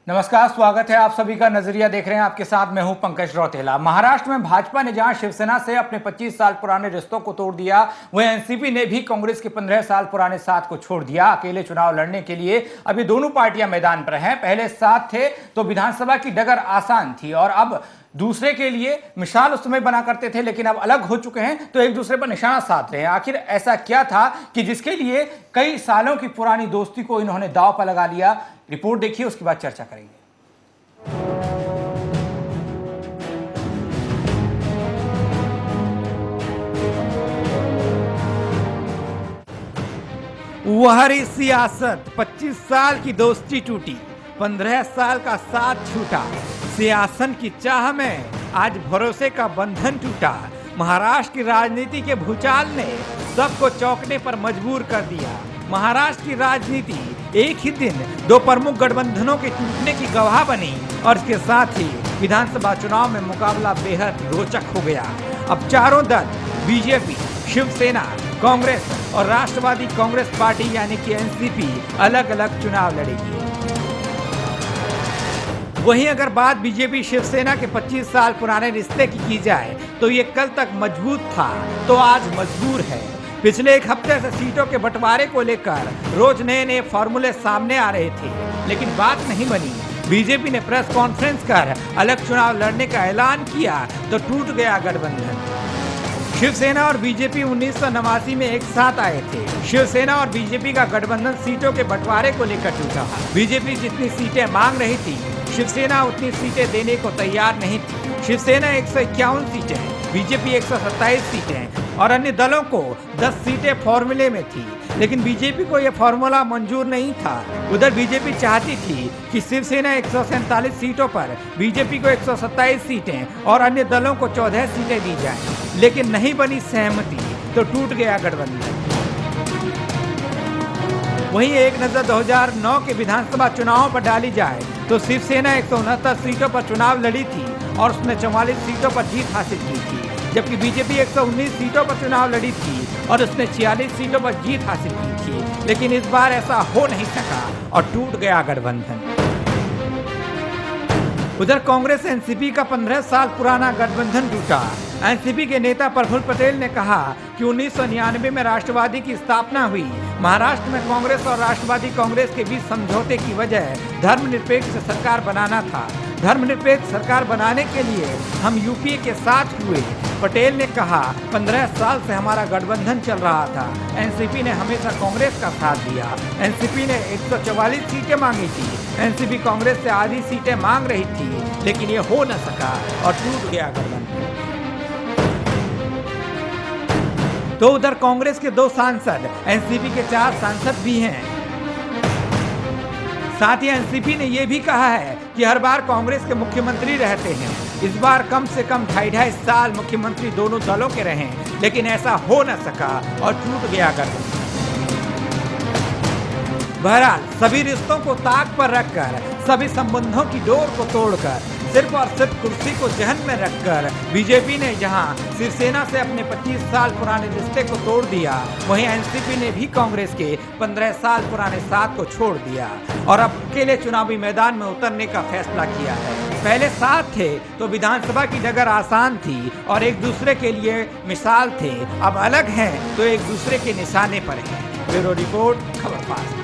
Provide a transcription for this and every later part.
नमस्कार, स्वागत है आप सभी का। नजरिया देख रहे हैं, आपके साथ मैं हूं पंकज रौतेला। महाराष्ट्र में भाजपा ने जहां शिवसेना से अपने 25 साल पुराने रिश्तों को तोड़ दिया, वहीं एनसीपी ने भी कांग्रेस के 15 साल पुराने साथ को छोड़ दिया। अकेले चुनाव लड़ने के लिए अभी दोनों पार्टियां मैदान पर हैं। पहले साथ थे तो विधानसभा की डगर आसान थी और अब दूसरे के लिए मिसाल उस समय बना करते थे, लेकिन अब अलग हो चुके हैं तो एक दूसरे पर निशाना साध रहे हैं। आखिर ऐसा क्या था कि जिसके लिए कई सालों की पुरानी दोस्ती को इन्होंने दांव पर लगा लिया? रिपोर्ट देखिए, उसके बाद चर्चा करेंगे। वह रही सियासत, 25 साल की दोस्ती टूटी, 15 साल का साथ छूटा। सियासन की चाह में आज भरोसे का बंधन टूटा। महाराष्ट्र की राजनीति के भूचाल ने सबको चौंकने पर मजबूर कर दिया। महाराष्ट्र की राजनीति एक ही दिन दो प्रमुख गठबंधनों के टूटने की गवाह बनी और इसके साथ ही विधानसभा चुनाव में मुकाबला बेहद रोचक हो गया। अब चारों दल बीजेपी, शिवसेना, कांग्रेस और राष्ट्रवादी कांग्रेस पार्टी यानी कि एनसीपी अलग अलग चुनाव लड़ेगी। वहीं अगर बात बीजेपी शिवसेना के 25 साल पुराने रिश्ते की जाए तो ये कल तक मजबूत था तो आज मजबूर है। पिछले एक हफ्ते से सीटों के बंटवारे को लेकर रोज नए नए फॉर्मूले सामने आ रहे थे, लेकिन बात नहीं बनी। बीजेपी ने प्रेस कॉन्फ्रेंस कर अलग चुनाव लड़ने का ऐलान किया तो टूट गया गठबंधन। शिवसेना और बीजेपी 1989 में एक साथ आए थे। शिवसेना और बीजेपी का गठबंधन सीटों के बंटवारे को लेकर टूटा। बीजेपी जितनी सीटें मांग रही थी, शिवसेना उतनी सीटें देने को तैयार नहीं थी। शिवसेना 151 सीटें, बीजेपी 127 सीटें और अन्य दलों को 10 सीटें फॉर्मूले में थी, लेकिन बीजेपी को यह फॉर्मूला मंजूर नहीं था। उधर बीजेपी चाहती थी कि शिवसेना 147 सीटों पर, बीजेपी को 127 सीटें और अन्य दलों को 14 सीटें दी जाएं, लेकिन नहीं बनी सहमति तो टूट गया गठबंधन। वहीं एक नजर 2009 के विधानसभा चुनावों पर डाली जाए तो शिवसेना 169 सीटों पर चुनाव लड़ी थी और उसने 44 सीटों पर जीत हासिल की थी, जबकि बीजेपी 119 सीटों पर चुनाव लड़ी थी और उसने 46 सीटों पर जीत हासिल की थी। लेकिन इस बार ऐसा हो नहीं सका और टूट गया गठबंधन। उधर कांग्रेस एनसीपी का 15 साल पुराना गठबंधन टूटा। एनसीपी के नेता प्रफुल्ल पटेल ने कहा कि 1999 में राष्ट्रवादी की स्थापना हुई। महाराष्ट्र में कांग्रेस और राष्ट्रवादी कांग्रेस के बीच समझौते की वजह धर्मनिरपेक्ष सरकार बनाना था। धर्मनिरपेक्ष सरकार बनाने के लिए हम यूपीए के साथ हुए। पटेल ने कहा, 15 साल से हमारा गठबंधन चल रहा था। एनसीपी ने हमेशा कांग्रेस का साथ दिया। एनसीपी ने 144 सीटें मांगी थी। एनसीपी कांग्रेस से आधी सीटें मांग रही थी, लेकिन ये हो न सका और टूट गया गठबंधन। तो उधर कांग्रेस के 2 सांसद, एनसीपी के 4 सांसद भी हैं। साथ ही एनसीपी ने यह भी कहा है कि हर बार कांग्रेस के मुख्यमंत्री रहते हैं। इस बार कम से कम 2.5 साल मुख्यमंत्री दोनों दलों के रहे, लेकिन ऐसा हो न सका और टूट गया गठबंधन। बहरहाल सभी रिश्तों को ताक पर रखकर, सभी संबंधों की डोर को तोड़कर, सिर्फ और सिर्फ कुर्सी को जहन में रखकर बीजेपी ने जहां शिवसेना से अपने 25 साल पुराने रिश्ते को तोड़ दिया, वहीं एनसीपी ने भी कांग्रेस के 15 साल पुराने साथ को छोड़ दिया और अब अकेले चुनावी मैदान में उतरने का फैसला किया है। पहले साथ थे तो विधानसभा की डगर आसान थी और एक दूसरे के लिए मिसाल थे। अब अलग हैं तो एक दूसरे के निशाने पर हैं। ब्यूरो रिपोर्ट, खबर पास।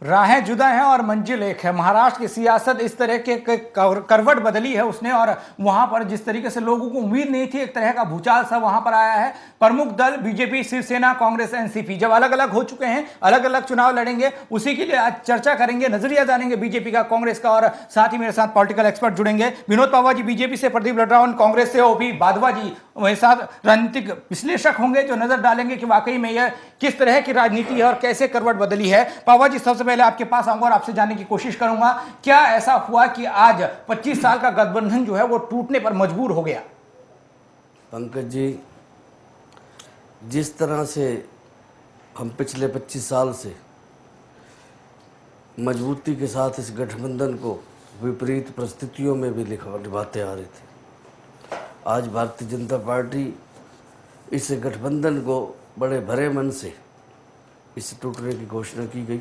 राहें जुदा हैं और मंजिल एक है। महाराष्ट्र की सियासत इस तरह के करवट बदली है उसने, और वहां पर जिस तरीके से लोगों को उम्मीद नहीं थी, एक तरह का भूचाल सा वहां पर आया है। प्रमुख दल बीजेपी, शिवसेना, कांग्रेस, एनसीपी जब अलग अलग हो चुके हैं, अलग अलग चुनाव लड़ेंगे, उसी के लिए आज चर्चा करेंगे, नजरिया जानेंगे बीजेपी का, कांग्रेस का, और साथ ही मेरे साथ पॉलिटिकल एक्सपर्ट जुड़ेंगे। विनोद पावा जी बीजेपी से, प्रदीप लड्रावन कांग्रेस से, ओपी बाधवा जी वही साथ राजनीतिक विश्लेषक होंगे जो नजर डालेंगे कि वाकई में यह किस तरह की राजनीति है और कैसे करवट बदली है। पावा जी, सबसे पहले आपके पास आऊंगा और आपसे जानने की कोशिश करूंगा, क्या ऐसा हुआ कि आज 25 साल का गठबंधन जो है वो टूटने पर मजबूर हो गया? पंकज जी, जिस तरह से हम पिछले 25 साल से मजबूती के साथ इस गठबंधन को विपरीत परिस्थितियों में भी निभाते आ रहे थे, आज भारतीय जनता पार्टी इस गठबंधन को बड़े भरे मन से इसे टूटने की घोषणा की गई।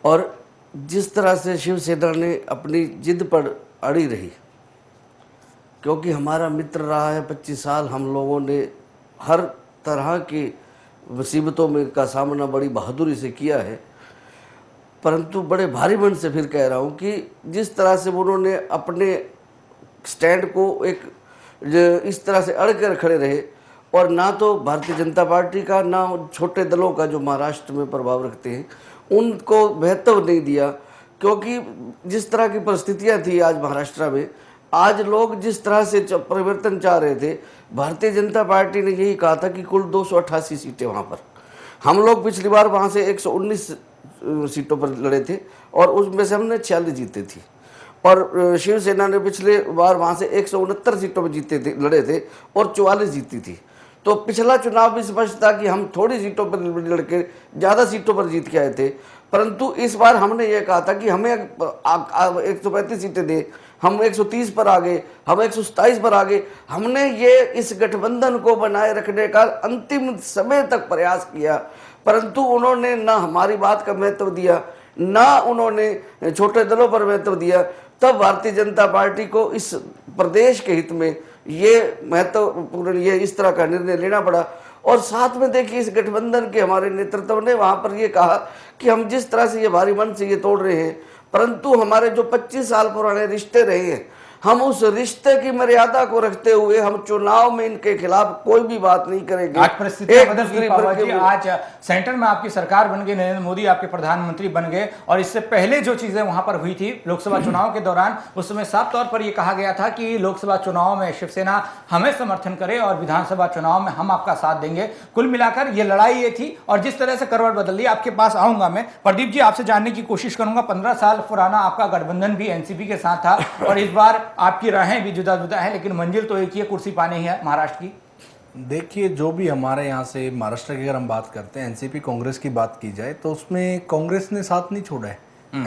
और जिस तरह से शिवसेना ने अपनी जिद पर अड़ी रही, क्योंकि हमारा मित्र रहा है 25 साल, हम लोगों ने हर तरह की मुसीबतों में का सामना बड़ी बहादुरी से किया है, परंतु बड़े भारी मन से फिर कह रहा हूँ कि जिस तरह से उन्होंने अपने स्टैंड को एक इस तरह से अड़ कर खड़े रहे, और ना तो भारतीय जनता पार्टी का ना छोटे दलों का जो महाराष्ट्र में प्रभाव रखते हैं उनको महत्व नहीं दिया, क्योंकि जिस तरह की परिस्थितियां थी आज महाराष्ट्र में, आज लोग जिस तरह से परिवर्तन चाह रहे थे, भारतीय जनता पार्टी ने यही कहा था कि कुल 288 सीटें वहाँ पर, हम लोग पिछली बार वहाँ से 119 सीटों पर लड़े थे और उसमें से हमने 46 जीते थी, और शिवसेना ने पिछले बार वहाँ से 169 सीटों पर जीते थे, लड़े थे और 44 जीती थी। तो पिछला चुनाव भी स्पष्ट था कि हम थोड़ी सीटों पर लड़के ज़्यादा सीटों पर जीत के आए थे, परंतु इस बार हमने ये कहा था कि हमें 135 सीटें दे, हम 130 पर आ गए, हम 127 पर आ गए। हमने ये इस गठबंधन को बनाए रखने का अंतिम समय तक प्रयास किया, परंतु उन्होंने ना हमारी बात का महत्व दिया, ना उन्होंने छोटे दलों पर महत्व दिया। तब भारतीय जनता पार्टी को इस प्रदेश के हित में ये महत्वपूर्ण ये इस तरह का निर्णय लेना पड़ा। और साथ में देखिए, इस गठबंधन के हमारे नेतृत्व ने वहाँ पर ये कहा कि हम जिस तरह से ये भारी मन से ये तोड़ रहे हैं, परंतु हमारे जो 25 साल पुराने रिश्ते रहे हैं, हम उस रिश्ते की मर्यादा को रखते हुए हम चुनाव में इनके खिलाफ कोई भी बात नहीं करेंगे। आज परिस्थितियां बदल गई पवन जी, आज सेंटर में आपकी सरकार बन गई, नरेंद्र मोदी आपके प्रधानमंत्री बन गए, और इससे पहले जो चीजें वहां पर हुई थी लोकसभा चुनाव के दौरान, उस समय साफ तौर पर यह कहा गया था कि लोकसभा चुनाव में शिवसेना हमें समर्थन करे और विधानसभा चुनाव में हम आपका साथ देंगे। कुल मिलाकर ये लड़ाई ये थी, और जिस तरह से करवट बदल ली। आपके पास आऊंगा मैं, प्रदीप जी आपसे जानने की कोशिश करूंगा, 15 साल पुराना आपका गठबंधन भी एनसीपी के साथ था, और इस बार आपकी राहें भी जुदा जुदा है, लेकिन मंजिल तो एक ही है, कुर्सी पानी है महाराष्ट्र की। देखिए, जो भी हमारे यहाँ से महाराष्ट्र की अगर हम बात करते हैं, एनसीपी कांग्रेस की बात की जाए तो उसमें कांग्रेस ने साथ नहीं छोड़ा है।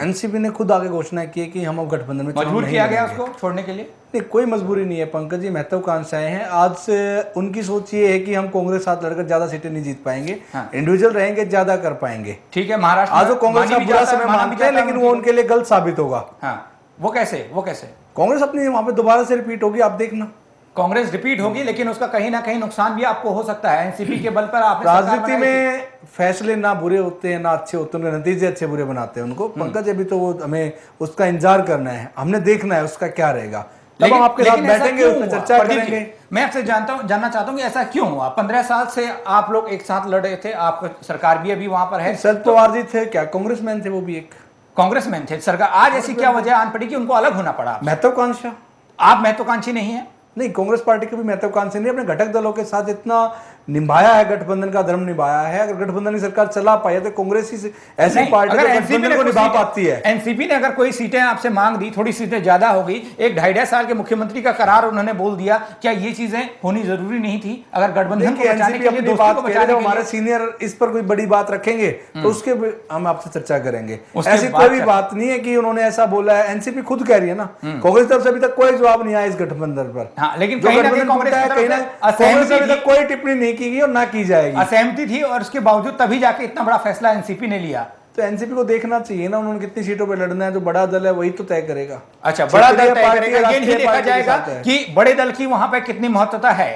एनसीपी ने खुद आगे घोषणा की है कि हम अब गठबंधन में मजबूर किया गया उसको छोड़ने के लिए। नहीं, कोई मजबूरी नहीं है पंकज जी, महत्वाकांक्षाएं हैं। आज से उनकी सोच ये है कि हम कांग्रेस साथ लड़कर ज्यादा सीटें नहीं जीत पाएंगे, इंडिविजुअल रहेंगे, ज्यादा कर पाएंगे। ठीक है, महाराष्ट्र आज वो कांग्रेस का बुरा समय मानते हैं, लेकिन वो उनके लिए गलत साबित होगा। वो कैसे कांग्रेस अपनी वहां पे दोबारा से रिपीट होगी, आप देखना। कांग्रेस रिपीट होगी, लेकिन उसका कहीं ना कहीं नुकसान भी आपको हो सकता है। एनसीपी के बल पर आप राजनीति में फैसले ना बुरे होते हैं ना अच्छे होते हैं, उनके नतीजे अच्छे बुरे बनाते हैं उनको। पंकज, अभी तो वो हमें उसका इंतजार करना है, हमने देखना है उसका क्या रहेगा, तब हम आपके साथ बैठेंगे, उसमें चर्चा करेंगे। मैं आपसे जानना चाहता हूं कि ऐसा क्यों हुआ? 15 साल से आप लोग एक साथ लड़ रहे थे, आप सरकार भी अभी वहां पर है। शरद पवार जी थे क्या कांग्रेसमैन थे? वो भी एक कांग्रेसमैन थे सरकार। आज ऐसी क्या वजह आन पड़ी कि उनको अलग होना पड़ा? महत्वाकांक्षा। आप महत्वाकांक्षी नहीं है? नहीं, कांग्रेस पार्टी की भी महत्वाकांक्षी नहीं, अपने घटक दलों के साथ इतना निभाया है, गठबंधन का धर्म निभाया है। अगर गठबंधन की सरकार चला पाई है तो कांग्रेस ही ऐसी पार्टी गठबंधन को निभा पाती है। एनसीपी ने अगर कोई सीटें आपसे मांग दी, थोड़ी सीटें ज्यादा हो गई, एक 2.5 साल के मुख्यमंत्री का करार उन्होंने बोल दिया, क्या ये चीजें होनी जरूरी नहीं थी? अगर गठबंधन को बचाने के लिए, दोस्तों को बचाने के लिए हमारे सीनियर इस पर कोई बड़ी बात रखेंगे तो उसके हम आपसे चर्चा करेंगे। ऐसी कोई भी बात नहीं है कि उन्होंने ऐसा बोला है, एनसीपी खुद कह रही है ना। कांग्रेस तरफ से अभी तक कोई जवाब नहीं आया इस गठबंधन पर। लेकिन कांग्रेस अभी तक कोई टिप्पणी नहीं की गई और ना की जाएगी। असहमति थी, और उसके बावजूद तभी जाके इतना बड़ा फैसला एनसीपी ने लिया। तो एनसीपी को देखना चाहिए ना, उन्होंने कितनी सीटों पे लड़ना है। जो बड़ा दल है वही तो तय करेगा। अच्छा, बड़ा दल तय करेगा, ये नहीं देखा जाएगा कि बड़े दल की वहां पे कितनी महत्वता है।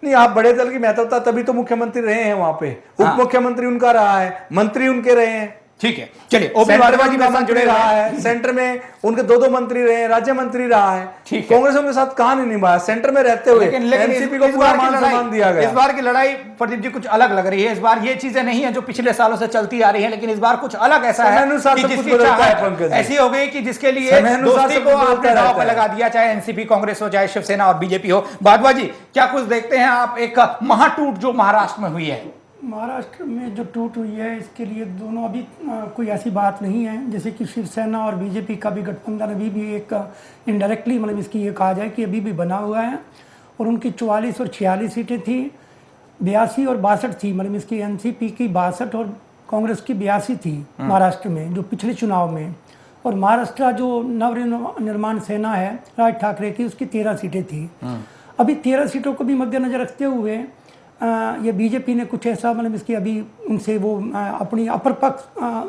नहीं, आप बड़े दल की महत्वता तभी तो मुख्यमंत्री रहे हैं वहां पे, उप मुख्यमंत्री उनका रहा है, मंत्री उनके रहे हैं। ठीक है, चलिए ओपी भारद्वाज का मंत्री रहा है, सेंटर में उनके 2 मंत्री रहे, राज्य मंत्री रहा है। कांग्रेस उनके साथ कहां नहीं निभाया, सेंटर में रहते हुए एनसीपी को पूरा मान सम्मान दिया गया। इस बार की लड़ाई प्रदीप जी कुछ अलग लग रही है। इस बार ये चीजें नहीं है जो पिछले सालों से चलती आ रही है, लेकिन इस बार कुछ अलग ऐसा है कि जिसकी चाहत ऐसी हो गई कि जिसके लिए दोस्ती को आपने दांव पर लगा दिया, चाहे एनसीपी कांग्रेस हो, चाहे शिवसेना और बीजेपी हो। भारद्वाज जी, क्या कुछ देखते हैं आप एक महाटूट जो महाराष्ट्र में हुई है? महाराष्ट्र में जो टूट हुई है, इसके लिए दोनों अभी कोई ऐसी बात नहीं है। जैसे कि शिवसेना और बीजेपी का भी गठबंधन अभी भी एक इनडायरेक्टली, मतलब इसकी ये कहा जाए कि अभी भी बना हुआ है, और उनकी 44 और 46 सीटें थी, 82 और 62 थी। मतलब इसकी एनसीपी की 62 और कांग्रेस की 82 थी महाराष्ट्र में, जो पिछले चुनाव में। और महाराष्ट्र जो नव निर्माण सेना है राज ठाकरे की, उसकी 13 सीटें थी। अभी 13 सीटों को भी मद्देनजर रखते हुए ये बीजेपी ने कुछ ऐसा मतलब इसकी अभी उनसे वो अपनी अपर पक्ष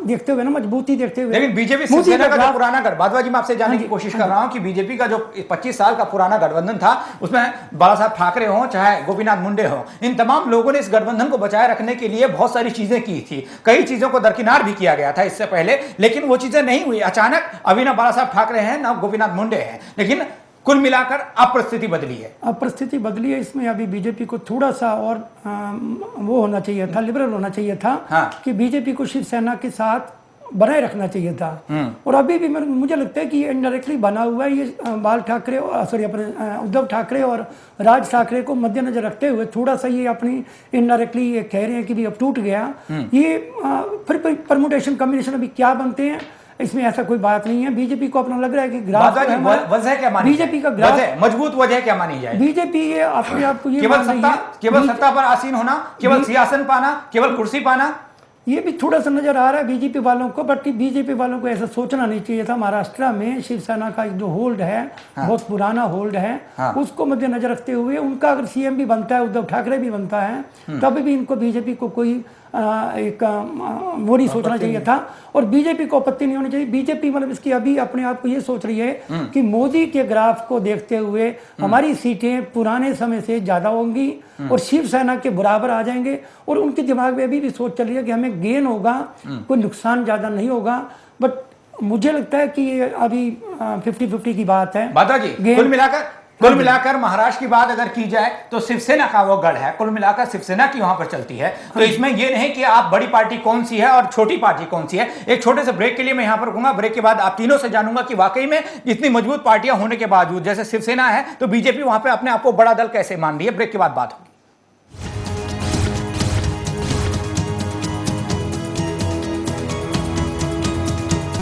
देखते हुए ना, मजबूती देखते हुए, लेकिन बीजेपी शिवसेना का जो पुराना गठबंधन, मैं आपसे जानने की कोशिश कर रहा हूं कि बीजेपी का जो 25 साल का पुराना गठबंधन था, उसमें बाला साहब ठाकरे हो चाहे गोपीनाथ मुंडे हो, इन तमाम लोगों ने इस गठबंधन को बचाए रखने के लिए बहुत सारी चीजें की थी, कई चीजों को दरकिनार भी किया गया था इससे पहले, लेकिन वो चीजें नहीं हुई। अचानक अभी ना बाला साहब ठाकरे हैं ना गोपीनाथ मुंडे हैं, लेकिन कुल मिलाकर अब परिस्थिति बदली है। अब परिस्थिति बदली है। इसमें अभी बीजेपी को थोड़ा सा और वो होना चाहिए था, लिबरल होना चाहिए था। हाँ। कि बीजेपी को शिवसेना के साथ बनाए रखना चाहिए था। और अभी भी मुझे लगता है कि ये इनडायरेक्टली बना हुआ है। ये बाल ठाकरे सॉरी अपने उद्धव ठाकरे और राज ठाकरे को मद्देनजर रखते हुए थोड़ा सा ये अपनी इनडायरेक्टली ये कह रहे हैं कि भी अब टूट गया। ये फिर परमुटेशन कॉम्बिनेशन अभी क्या बनते हैं, इसमें ऐसा कोई बात नहीं है। बीजेपी को अपना लग रहा है कि ग्राफ वजह क्या मानी, बीजेपी का ग्राफ मजबूत वजह क्या मानी जाए? बीजेपी ये अपने आप को ये केवल सत्ता पर आसीन होना, केवल सियासन पाना, केवल कुर्सी पाना, ये भी थोड़ा सा नजर आ रहा है बीजेपी वालों को। बट बीजेपी वालों को ऐसा सोचना नहीं चाहिए था। महाराष्ट्र में शिवसेना का एक जो होल्ड है, बहुत पुराना होल्ड है, उसको मद्देनजर रखते हुए उनका अगर सीएम भी बनता है, उद्धव ठाकरे भी बनता है, तब भी इनको बीजेपी को कोई एक वो नहीं सोचना चाहिए था। और बीजेपी को आपत्ति नहीं होनी चाहिए। बीजेपी मतलब इसकी अभी अपने आप को ये सोच रही है कि मोदी के ग्राफ को देखते हुए हमारी सीटें पुराने समय से ज्यादा होंगी और शिवसेना के बराबर आ जाएंगे। और उनके दिमाग में अभी भी सोच चल रही है कि हमें गेन होगा, कोई नुकसान ज्यादा नहीं होगा। बट मुझे लगता है कि ये अभी 50-50 की बात है। माता जी, कुल मिलाकर महाराष्ट्र की बात अगर की जाए तो शिवसेना का वो गढ़ है, कुल मिलाकर शिवसेना की वहां पर चलती है। तो इसमें ये नहीं कि आप बड़ी पार्टी कौन सी है और छोटी पार्टी कौन सी है। एक छोटे से ब्रेक के लिए मैं यहां पर रुकूंगा। ब्रेक के बाद आप तीनों से जानूंगा कि वाकई में इतनी मजबूत पार्टियां होने के बावजूद जैसे शिवसेना है, तो बीजेपी वहां पर अपने आप को बड़ा दल कैसे मान रही है। ब्रेक के बाद बात होगी।